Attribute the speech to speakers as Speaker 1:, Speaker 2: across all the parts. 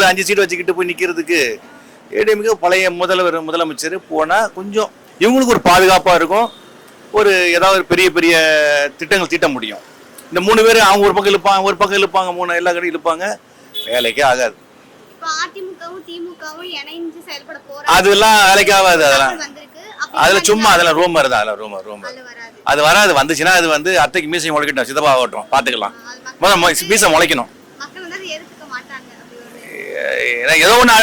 Speaker 1: 4-5 seat வச்சுக்கிட்டு போய் நிற்கிறதுக்கு ஏடிஎம்கே பழைய முதலமைச்சர் போனால் கொஞ்சம் இவங்களுக்கு ஒரு பாதுகாப்பாக இருக்கும். ஒரு ஏதாவது பெரிய பெரிய திட்டங்கள் தீட்ட முடியும். இந்த 3 பேர் அவங்க ஒரு பக்கம் இழுப்பாங்க 3 எல்லா கடையும் இழுப்பாங்க, வேலைக்கே ஆகாது. அதெல்லாம் வேலைக்கு ஆகாது. அதெல்லாம் சும்மா அதெல்லாம் ரூமர் தான். அது வராது. வந்துச்சுன்னா அது வந்து அத்தைக்கு மீசை முளைக்கட்டும், சித்தப்பா ஆகட்டும், பார்த்துக்கலாம். மீசை முளைக்கணும். ஏதோ ஒன்று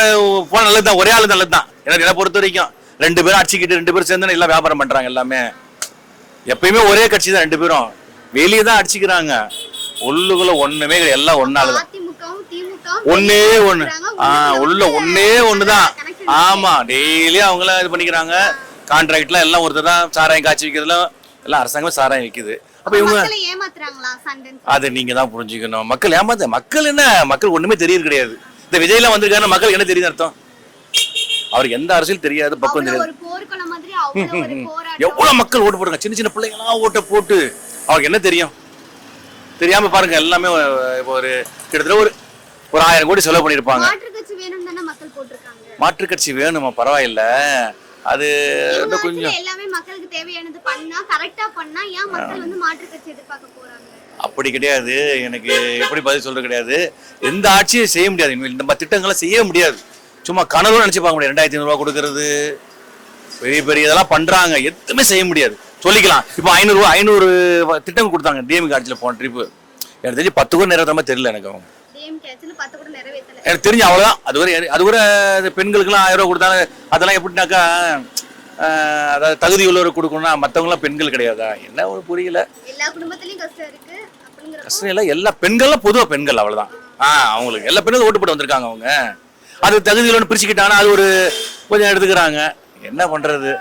Speaker 1: போன நல்லது தான், ஒரே ஆளு நல்லது தான். என்ன பொறுத்த வரைக்கும் 2 பேரும் அடிச்சுக்கிட்டு 2 பேரும் சேர்ந்து எல்லாம் வியாபாரம் பண்றாங்க. எல்லாமே எப்பயுமே ஒரே கட்சி தான், 2 பேரும் வெளியே தான் அடிச்சுக்கிறாங்க. உள்ளுக்குள்ள ஒண்ணுமே எல்லாம் ஒன்னாலதான், ஒன்னே ஒண்ணு. உள்ள ஒன்னே ஒண்ணுதான். ஆமா, டெய்லி அவங்களாம் இது பண்ணிக்கிறாங்க. கான்ட்ராக்ட்லாம் எல்லாம் ஒருத்தர் தான். சாராயம் காய்ச்சி விற்கிறதுல எல்லாம் அரசாங்கமே சாராயம் விற்குது. அப்ப இவங்க அது நீங்க தான் புரிஞ்சுக்கணும். மக்கள் என்ன, மக்கள் ஒண்ணுமே தெரியுது கிடையாது. இந்த விஜய்லாம் வந்திருக்காரு, மக்களுக்கு என்ன தெரியுது அர்த்தம்? அவருக்கு எந்த அரசியல் தெரியாது, பக்கம் தெரியாது. எவ்வளவு மக்கள் ஓட்டு போடுறாங்க, சின்ன சின்ன பிள்ளைங்களா ஓட்ட போட்டு. அவருக்கு என்ன தெரியும்? தெரியாம பாருங்க, எல்லாமே ஒரு கிட்டத்தட்ட ஒரு 1000 கோடி செலவு பண்ணிருப்பாங்க. மாற்று கட்சி வேணுமா? பரவாயில்ல, அது கொஞ்சம்
Speaker 2: எல்லாமே மக்களுக்கு தேவையானது பண்ணா கரெக்டா பண்ணா ஏன் மக்கள் வந்து மாற்று கட்சி எதிர்பார்க்க போறாங்க?
Speaker 1: அப்படி கிடையாது. எனக்கு எப்படி பதில் சொல்றது கிடையாது. எந்த ஆட்சியும் செய்ய முடியாது. இந்த திட்டங்களை செய்ய முடியாது. சும்மா கனவு நினைச்சு பார்க்க முடியாது. 2500 ரூபா கொடுக்கறது, பெரிய பெரிய இதெல்லாம் பண்றாங்க. எதுவுமே செய்ய முடியாது. சொல்லிக்கலாம். இப்போ 500 திட்டம் கொடுத்தாங்க டிஎம்கே ஆட்சியில் போன ட்ரிப்பு. எனக்கு தெரிஞ்சு 10 கூட நிறைவேற்ற மாதிரி தெரியல. எனக்கு அவங்க எனக்கு தெரிஞ்சு அவ்வளவுதான். அது ஒரு பெண்களுக்குலாம் 1000 ரூபா கொடுத்தாங்க. அதெல்லாம் எப்படின்னாக்கா, அதாவது தகுதி உள்ளவர் கொடுக்கணும்னா மற்றவங்களாம் பெண்கள் கிடையாதா? என்ன ஒரு புரியல.
Speaker 2: எல்லா குடும்பத்திலயும்
Speaker 1: கஷ்டம் இல்லை. எல்லா பெண்கள்லாம் பொதுவாக பெண்கள் அவ்வளவுதான். அவங்களுக்கு எல்லா பெண்களும் ஓட்டு போட்டு வந்திருக்காங்க. அவங்க அது தகுதி உள்ளவன்னு பிரிச்சுக்கிட்டாங்கன்னா அது ஒரு கொஞ்சம் எடுத்துக்கிறாங்க. என்ன பண்றது?